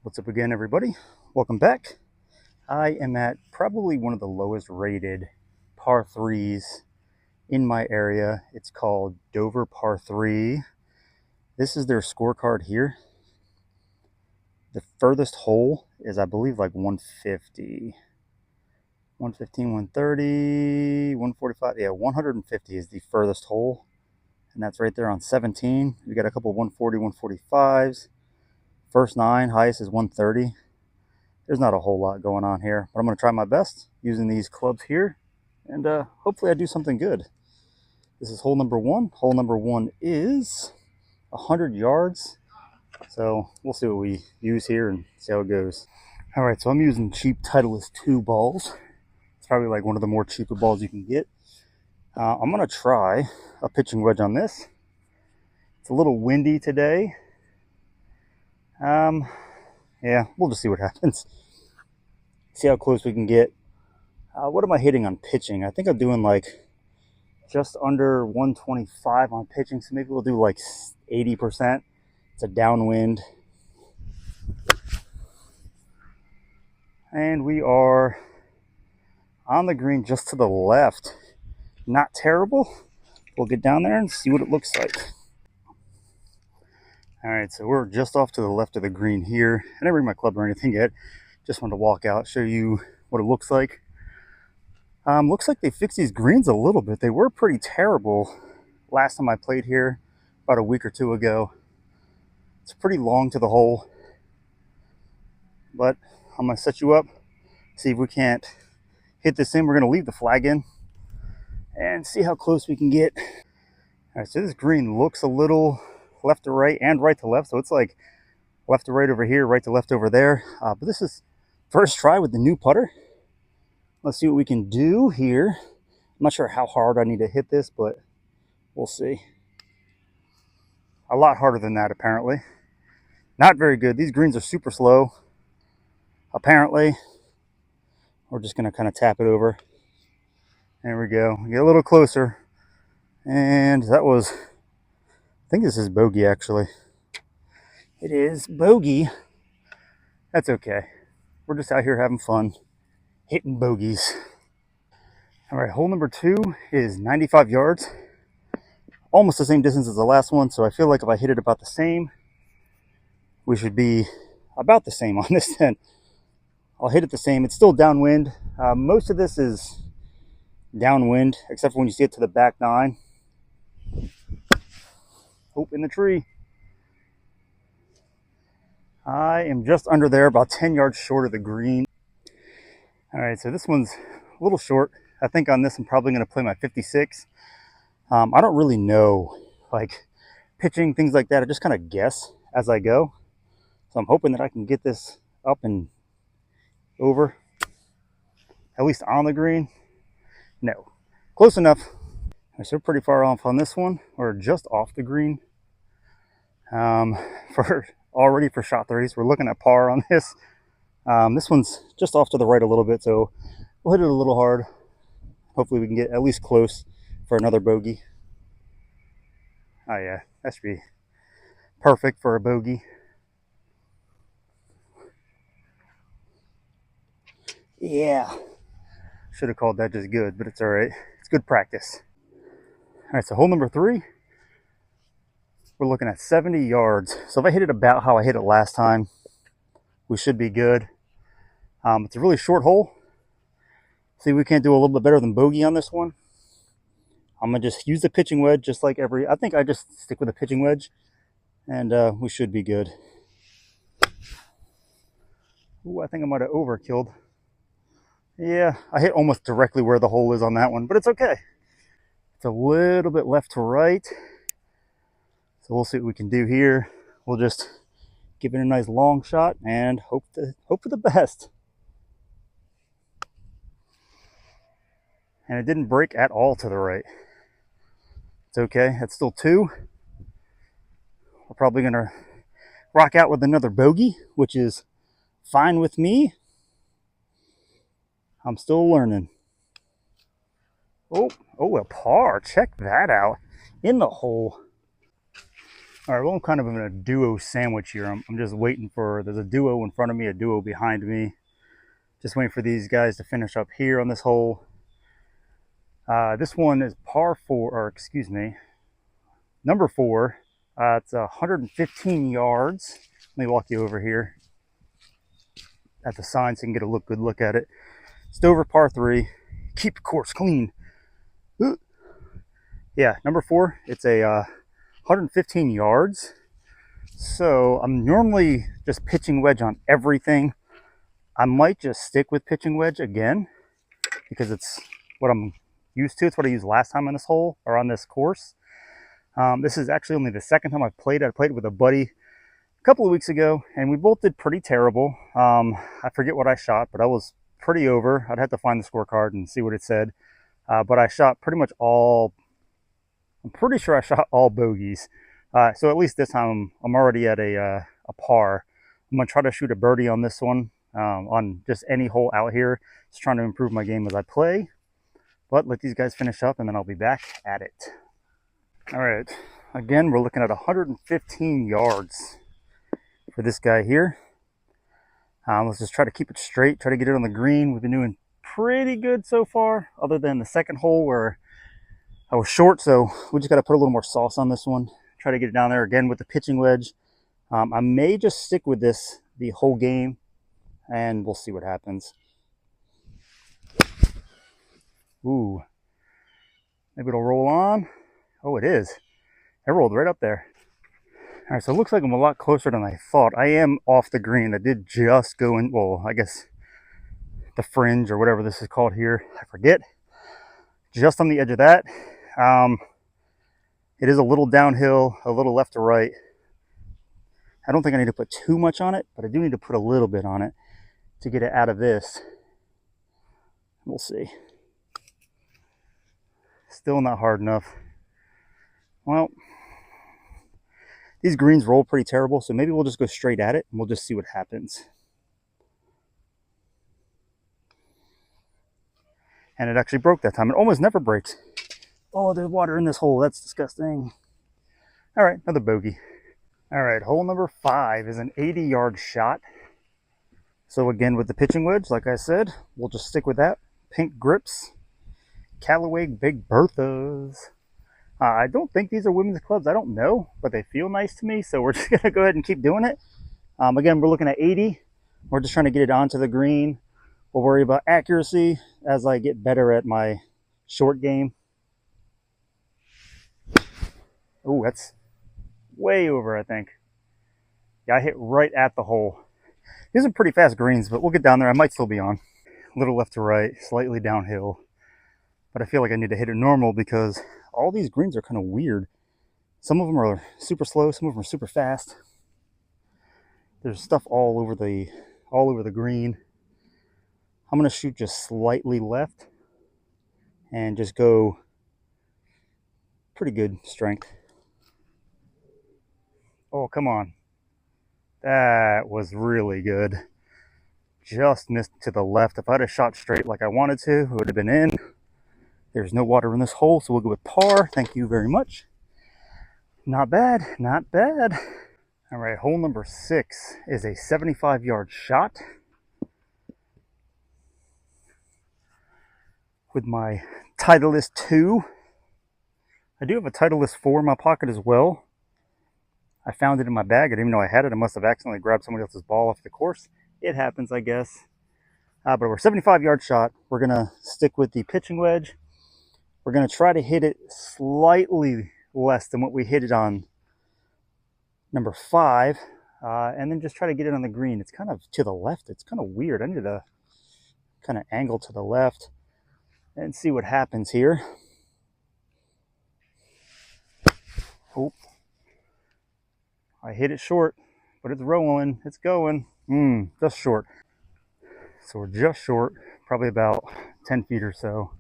What's up again, everybody? Welcome back. I am at probably one of the lowest rated par threes in my area. It's called Dover Par 3. This is their scorecard here. The furthest hole is, I believe, like 150. 115, 130, 145. Yeah, 150 is the furthest hole. And that's right there on 17. We got a couple 140, 145s. First nine, highest is 130. There's not a whole lot going on here, but I'm going to try my best using these clubs here, and hopefully I do something good. This is hole number one. Hole number one is 100 yards, so we'll see what we use here and see how it goes. All right, so I'm using cheap Titleist 2 balls. It's probably like one of the more cheaper balls you can get. I'm going to try a pitching wedge on this. It's a little windy today. Yeah, we'll just see what happens. See how close we can get. What am I hitting on pitching? I think I'm doing like just under 125 on pitching, so maybe we'll do like 80%. It's a downwind. And we are on the green just to the left. Not terrible. We'll get down there and see what it looks like. All right, so we're just off to the left of the green here. I didn't bring my club or anything yet. Just wanted to walk out, show you what it looks like. Looks like they fixed these greens a little bit. They were pretty terrible last time I played here, about a week or two ago. It's pretty long to the hole, but I'm gonna set you up, see if we can't hit this in. We're gonna leave the flag in and see how close we can get. All right, so this green looks a little left to right and right to left, so it's like left to right over here, right to left over there. But this is first try with the new putter. Let's see what we can do here. I'm not sure how hard I need to hit this, but we'll see. A lot harder than that, apparently. Not very good. These greens are super slow. Apparently, we're just going to kind of tap it over. There we go. Get a little closer. And that was, I think this is bogey, actually. It is bogey. That's okay. We're just out here having fun, hitting bogeys. All right, hole number two is 95 yards. Almost the same distance as the last one, so I feel like if I hit it about the same, we should be about the same on this end. I'll hit it the same. It's still downwind. Most of this is downwind, except for when you see it to the back nine. Oh, in the tree. I am just under there, about 10 yards short of the green. All right, so this one's a little short. I think on this I'm probably going to play my 56. I don't really know, like pitching, things like that. I just kind of guess as I go. So I'm hoping that I can get this up and over, at least on the green. No, close enough. So we're pretty far off on this one. We're just off the green. For shot threes, we're looking at par on this. This one's just off to the right a little bit, so we'll hit it a little hard. Hopefully we can get at least close for another bogey. Oh yeah, that should be perfect for a bogey. Yeah, should have called that just good, but it's all right. It's good practice. All right, so hole number three, we're looking at 70 yards. So if I hit it about how I hit it last time, we should be good. It's a really short hole. See, we can't do a little bit better than bogey on this one. I'm gonna just use the pitching wedge, just like I think I just stick with the pitching wedge, and we should be good. Ooh, I think I might have overkilled. Yeah, I hit almost directly where the hole is on that one, but it's okay. It's a little bit left to right. So we'll see what we can do here. We'll just give it a nice long shot and hope for the best. And it didn't break at all to the right. It's okay. It's still two. We're probably going to rock out with another bogey, which is fine with me. I'm still learning. Oh, a par. Check that out. In the hole. All right, well, I'm kind of in a duo sandwich here. I'm just waiting for, there's a duo in front of me, a duo behind me. Just waiting for these guys to finish up here on this hole. This one is par 4, or excuse me, number 4. It's 115 yards. Let me walk you over here at the sign so you can get a good look at it. It's over par 3. Keep the course clean. Ooh. Yeah, number 4. It's a 115 yards. So I'm normally just pitching wedge on everything. I might just stick with pitching wedge again because it's what I'm used to. It's what I used last time on this hole or on this course. This is actually only the second time I've played it. I played it with a buddy a couple of weeks ago, and we both did pretty terrible. I forget what I shot, but I was pretty over. I'd have to find the scorecard and see what it said. But I shot pretty much all, I'm pretty sure I shot all bogeys. So at least this time I'm already at a par. I'm going to try to shoot a birdie on this one, on just any hole out here. Just trying to improve my game as I play. But let these guys finish up and then I'll be back at it. All right, again, we're looking at 115 yards for this guy here. Let's just try to keep it straight, try to get it on the green. We've been doing pretty good so far, other than the second hole where I was short, so we just got to put a little more sauce on this one. Try to get it down there again with the pitching wedge. I may just stick with this the whole game, and we'll see what happens. Ooh, maybe it'll roll on. Oh, it is. It rolled right up there. All right, so it looks like I'm a lot closer than I thought. I am off the green. I did just go in, well, I guess the fringe or whatever this is called here. I forget. Just on the edge of that. It is a little downhill, a little left to right. I don't think I need to put too much on it, but I do need to put a little bit on it to get it out of this. We'll see. Still not hard enough. Well, these greens roll pretty terrible, so maybe we'll just go straight at it and we'll just see what happens. And it actually broke that time. It almost never breaks. Oh, there's water in this hole. That's disgusting. All right, another bogey. All right, hole number 5 is an 80-yard shot. So again, with the pitching wedge, like I said, we'll just stick with that. Pink grips, Callaway Big Berthas. I don't think these are women's clubs. I don't know, but they feel nice to me. So we're just going to go ahead and keep doing it. Again, we're looking at 80. We're just trying to get it onto the green. We'll worry about accuracy as I get better at my short game. Oh, that's way over, I think. Yeah, I hit right at the hole. These are pretty fast greens, but we'll get down there. I might still be on. A little left to right, slightly downhill. But I feel like I need to hit it normal because all these greens are kind of weird. Some of them are super slow, some of them are super fast. There's stuff all over the green. I'm gonna shoot just slightly left and just go pretty good strength. Oh, come on. That was really good. Just missed to the left. If I'd have shot straight like I wanted to, it would have been in. There's no water in this hole, so we'll go with par. Thank you very much. Not bad, not bad. All right, hole number 6 is a 75-yard shot with my Titleist 2. I do have a Titleist 4 in my pocket as well. I found it in my bag. I didn't even know I had it. I must have accidentally grabbed somebody else's ball off the course. It happens, I guess. But we're 75-yard shot. We're going to stick with the pitching wedge. We're going to try to hit it slightly less than what we hit it on number 5. And then just try to get it on the green. It's kind of to the left. It's kind of weird. I need to kind of angle to the left and see what happens here. Oh, I hit it short, but it's rolling. It's going. Just short. So we're just short, probably about 10 feet or so.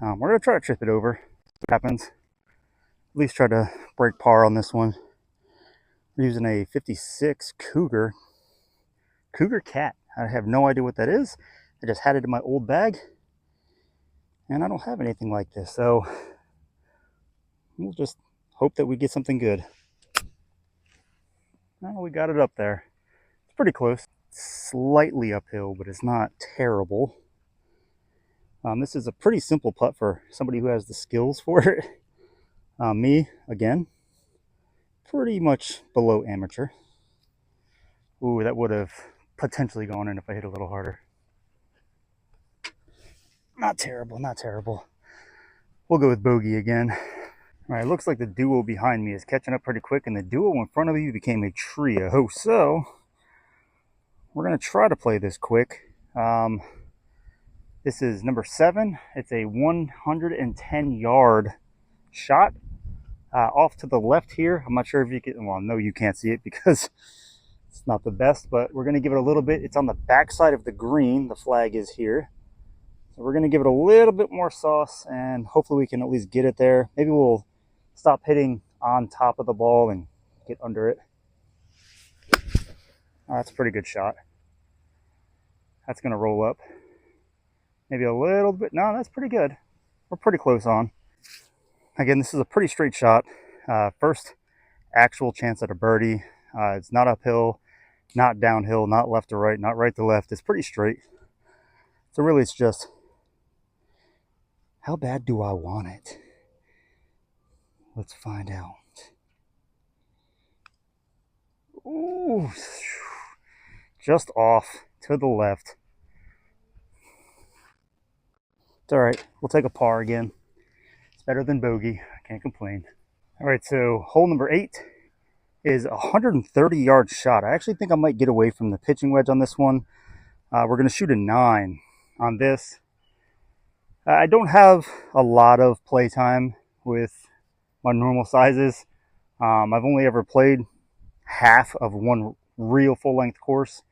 We're going to try to chip it over. See what happens. At least try to break par on this one. We're using a 56 Cougar Cat. I have no idea what that is. I just had it in my old bag. And I don't have anything like this. So we'll just hope that we get something good. Oh, we got it up there. It's pretty close. Slightly uphill, but it's not terrible. This is a pretty simple putt for somebody who has the skills for it. Me, again, pretty much below amateur. Ooh, that would have potentially gone in if I hit a little harder. Not terrible, not terrible. We'll go with bogey again. All right, looks like the duo behind me is catching up pretty quick, and the duo in front of you became a trio. So we're going to try to play this quick. This is number 7. It's a 110-yard shot off to the left here. I'm not sure if you can, well, no, you can't see it because it's not the best, but we're going to give it a little bit. It's on the back side of the green. The flag is here. So we're going to give it a little bit more sauce, and hopefully we can at least get it there. Maybe we'll stop hitting on top of the ball and get under it. Oh, that's a pretty good shot. That's going to roll up. Maybe a little bit. No, that's pretty good. We're pretty close on. Again, this is a pretty straight shot. First actual chance at a birdie. It's not uphill, not downhill, not left to right, not right to left. It's pretty straight. So really it's just, how bad do I want it? Let's find out. Ooh, just off to the left. It's all right. We'll take a par again. It's better than bogey. I can't complain. All right, so hole number 8 is a 130-yard shot. I actually think I might get away from the pitching wedge on this one. We're going to shoot a 9 on this. I don't have a lot of play time with my normal sizes. I've only ever played half of one real full-length course,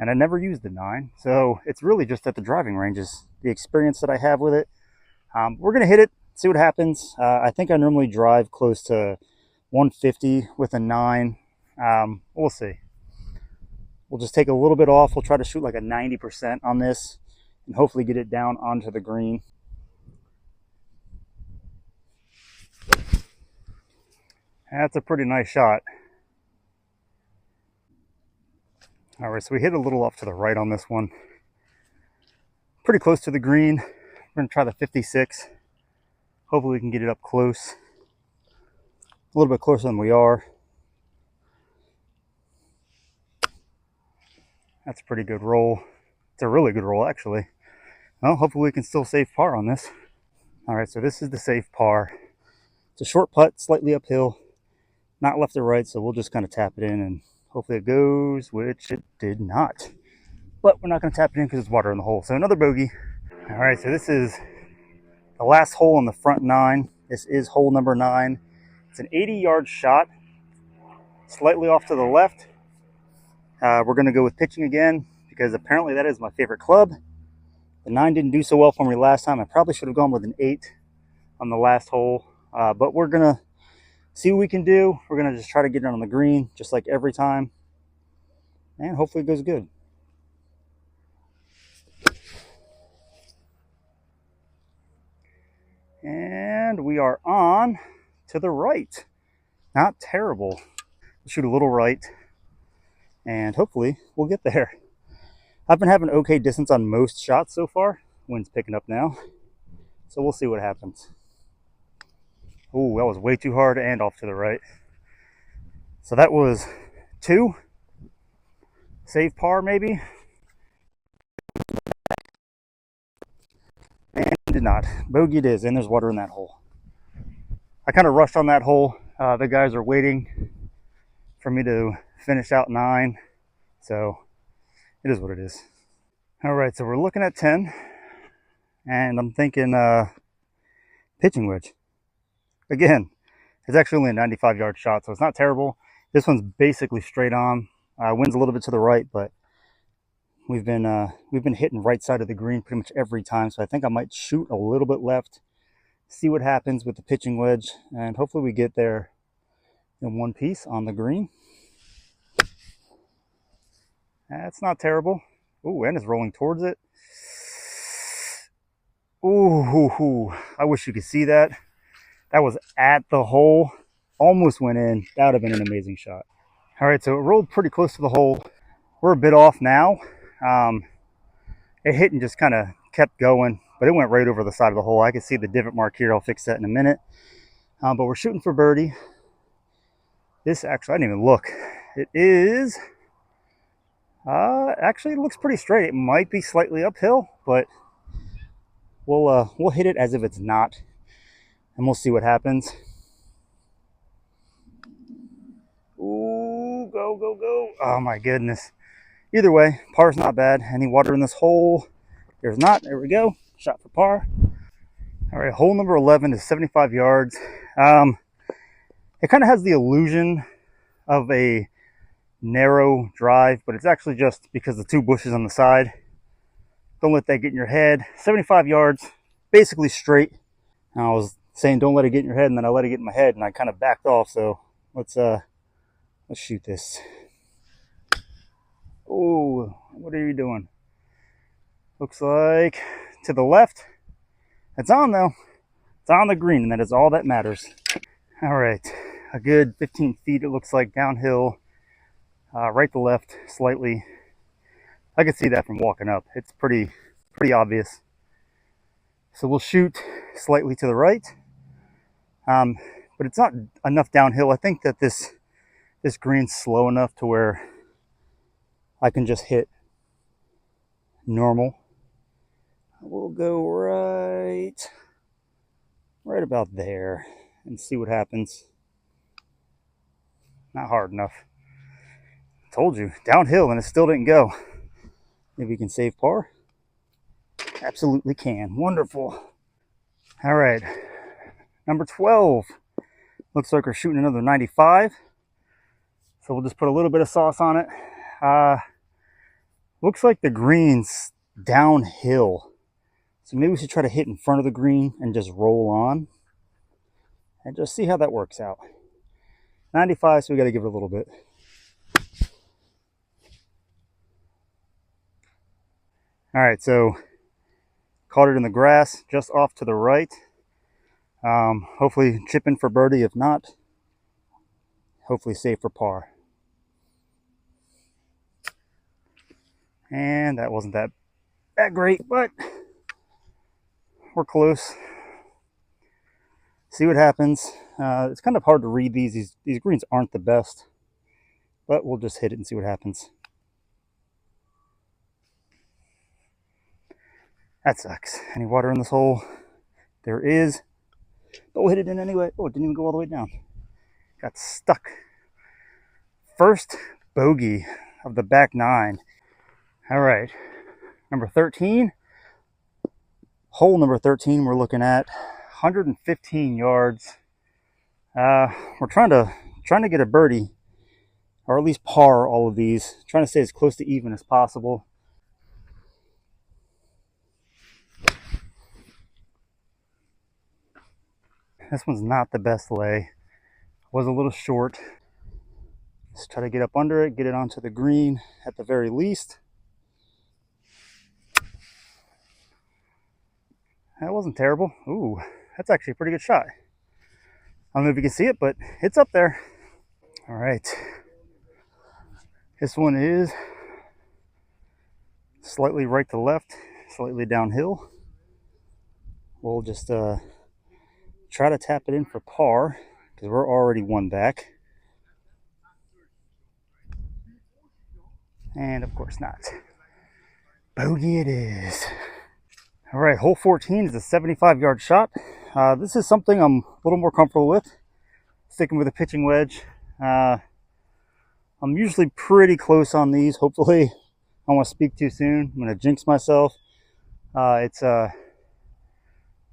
and I never used the 9. So it's really just at the driving ranges, the experience that I have with it. We're going to hit it, see what happens. I think I normally drive close to 150 with a 9. We'll see. We'll just take a little bit off. We'll try to shoot like a 90% on this and hopefully get it down onto the green. That's a pretty nice shot. All right, so we hit a little off to the right on this one. Pretty close to the green. We're going to try the 56. Hopefully we can get it up close. A little bit closer than we are. That's a pretty good roll. It's a really good roll, actually. Well, hopefully we can still save par on this. All right, so this is the safe par. It's a short putt, slightly uphill, not left or right, so we'll just kind of tap it in and hopefully it goes, which it did not. But we're not going to tap it in because it's water in the hole. So another bogey. All right, so this is the last hole on the front 9. This is hole number 9. It's an 80-yard shot, slightly off to the left. We're going to go with pitching again because apparently that is my favorite club. The 9 didn't do so well for me last time. I probably should have gone with an 8 on the last hole. But we're going to see what we can do. We're going to just try to get it on the green just like every time. And hopefully it goes good. And we are on to the right. Not terrible. Shoot a little right. And hopefully we'll get there. I've been having okay distance on most shots so far. Wind's picking up now. So we'll see what happens. Ooh, that was way too hard and off to the right. So that was 2. Save par maybe. And did not. Bogey it is, and there's water in that hole. I kind of rushed on that hole. The guys are waiting for me to finish out 9. So it is what it is. All right, so we're looking at 10. And I'm thinking pitching wedge. Again, it's actually only a 95-yard shot, so it's not terrible. This one's basically straight on. Wind's a little bit to the right, but we've been hitting right side of the green pretty much every time. So I think I might shoot a little bit left, see what happens with the pitching wedge, and hopefully we get there in one piece on the green. That's not terrible. Ooh, and it's rolling towards it. Ooh, I wish you could see that. That was at the hole. Almost went in. That would have been an amazing shot. All right, so it rolled pretty close to the hole. We're a bit off now. It hit and just kind of kept going, but it went right over the side of the hole. I can see the divot mark here. I'll fix that in a minute. But we're shooting for birdie. This actually, I didn't even look. It is, actually it looks pretty straight. It might be slightly uphill, but we'll hit it as if it's not, and we'll see what happens. Ooh, go, go, go. Oh my goodness. Either way, par's not bad. Any water in this hole? There's not. There we go. Shot for par. All right, hole number 11 is 75 yards. It kind of has the illusion of a narrow drive, but it's actually just because the two bushes on the side. Don't let that get in your head. 75 yards, basically straight. I was saying don't let it get in your head, and then I let it get in my head, and I kind of backed off. So let's shoot this. Oh, what are you doing? Looks like to the left. It's on though. It's on the green, and that is all that matters. All right, a good 15 feet it looks like downhill, right to left slightly. I could see that from walking up. It's pretty obvious. So we'll shoot slightly to the right, but it's not enough downhill. I think that this green's slow enough to where I can just hit normal. We'll go right about there and see what happens. Not hard enough. Told you, downhill, and it still didn't go. Maybe we can save par. Absolutely can. Wonderful. All right, number 12. Looks like we're shooting another 95. So we'll just put a little bit of sauce on it. Looks like the green's downhill. So maybe we should try to hit in front of the green and just roll on and just see how that works out. 95, so we got to give it a little bit. All right, so caught it in the grass just off to the right. Hopefully chip in for birdie. If not, hopefully save for par. And that wasn't that great, but we're close. See what happens. It's kind of hard to read these greens aren't the best, but we'll just hit it and see what happens. That sucks. Any water in this hole? There is. But we'll hit it in anyway. Oh, it didn't even go all the way down. Got stuck. First bogey of the back 9. All right, number 13. Hole number 13, we're looking at 115 yards. We're trying to get a birdie, or at least par all of these. Trying to stay as close to even as possible. This one's not the best lay. Was a little short. Let's try to get up under it, get it onto the green at the very least. That wasn't terrible. Ooh, that's actually a pretty good shot. I don't know if you can see it, but it's up there. All right. This one is slightly right to left, slightly downhill. We'll just try to tap it in for par because we're already one back. And of course not. Bogey it is. All right, hole 14 is a 75-yard shot. This is something I'm a little more comfortable with, sticking with a pitching wedge. I'm usually pretty close on these. Hopefully, I don't want to speak too soon. I'm going to jinx myself. It's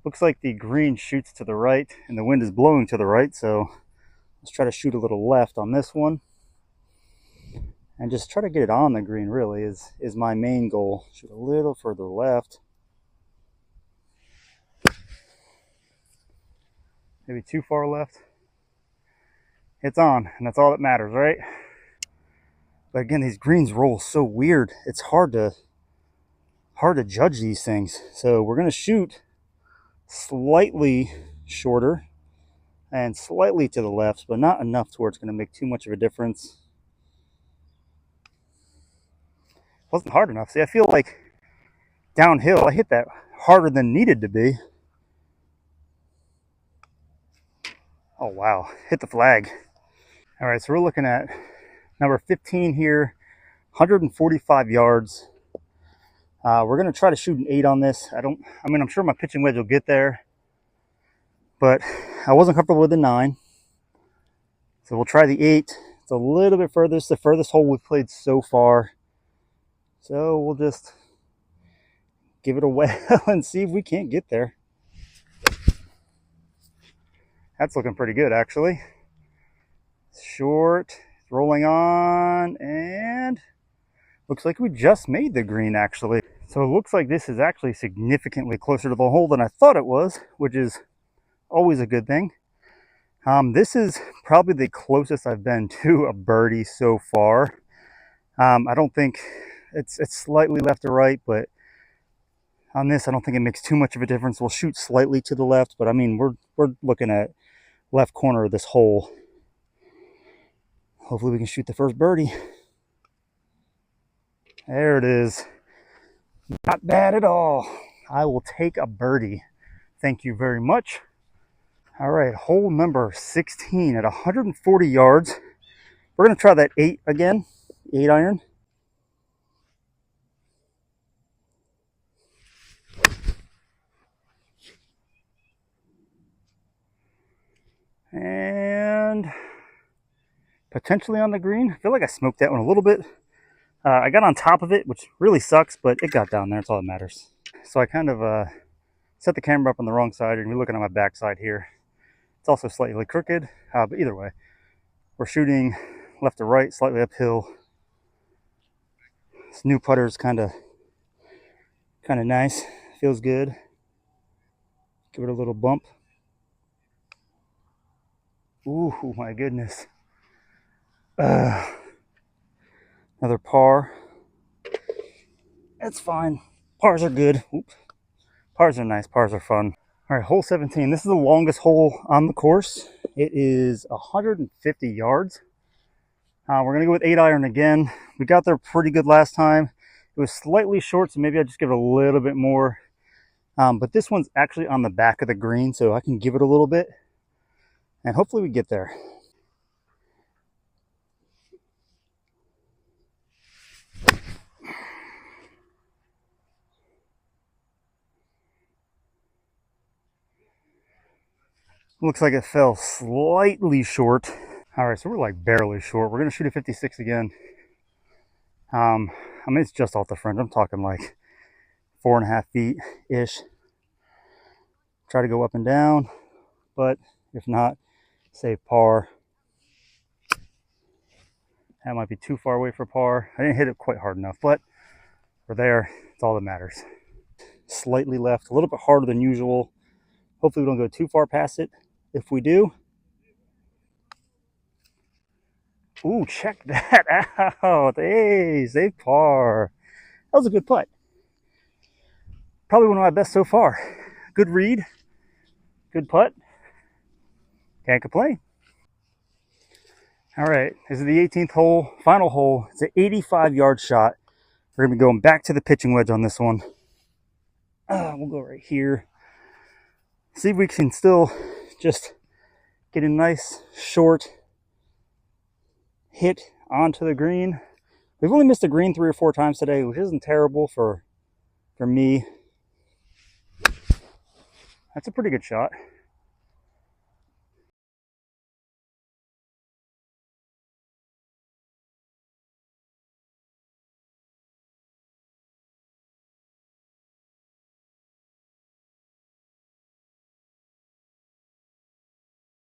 looks like the green shoots to the right and the wind is blowing to the right. So let's try to shoot a little left on this one. And just try to get it on the green really is my main goal. Shoot a little further left. Maybe too far left. It's on, and that's all that matters, right? But again, these greens roll so weird. It's hard to judge these things. So we're gonna shoot slightly shorter and slightly to the left, but not enough to where it's gonna make too much of a difference. wasn't hard enough. See, I feel like downhill, I hit that harder than needed to be. Oh, wow. Hit the flag. All right, so we're looking at number 15 here, 145 yards. We're going to try to shoot an 8 on this. I'm sure my pitching wedge will get there, but I wasn't comfortable with the 9. So we'll try the 8. It's a little bit further. It's the furthest hole we've played so far. So we'll just give it a whirl and see if we can't get there. That's looking pretty good, actually. Short, rolling on, and looks like we just made the green, actually. So it looks like this is actually significantly closer to the hole than I thought it was, which is always a good thing. This is probably the closest I've been to a birdie so far. I don't think it's slightly left or right, but on this, I don't think it makes too much of a difference. We'll shoot slightly to the left, but I mean, we're looking at left corner of this hole. Hopefully we can shoot the first birdie. There it is. Not bad at all. I will take a birdie. Thank you very much. All right, hole number 16 at 140 yards. We're going to try that 8 again, 8 iron. And potentially on the green. I feel like I smoked that one a little bit. I got on top of it, which really sucks, but it got down there. That's all that matters. So I kind of set the camera up on the wrong side. You're looking at my backside here. It's also slightly crooked, but either way, we're shooting left to right, slightly uphill. This new putter is kind of nice. Feels good. Give it a little bump. Ooh, my goodness. Another par. That's fine. Pars are good. Oops. Pars are nice. Pars are fun. All right, hole 17. This is the longest hole on the course. It is 150 yards. We're going to go with 8 iron again. We got there pretty good last time. It was slightly short, so maybe I just give it a little bit more. But this one's actually on the back of the green, so I can give it a little bit. And hopefully we get there. Looks like it fell slightly short. All right, so we're like barely short. We're going to shoot a 56 again. I mean, it's just off the fringe. I'm talking like 4.5 feet-ish. Try to go up and down, but if not, save par. That might be too far away for par. I didn't hit it quite hard enough, but we're there. It's all that matters. Slightly left, a little bit harder than usual. Hopefully we don't go too far past it. If we do, ooh, check that out. Hey, save par. That was a good putt. Probably one of my best so far. Good read, good putt. Can't complain. All right, this is the 18th hole, final hole. It's an 85-yard shot. We're gonna be going back to the pitching wedge on this one. We'll go right here. See if we can still just get a nice short hit onto the green. We've only missed the green 3 or 4 times today, which isn't terrible for me. That's a pretty good shot.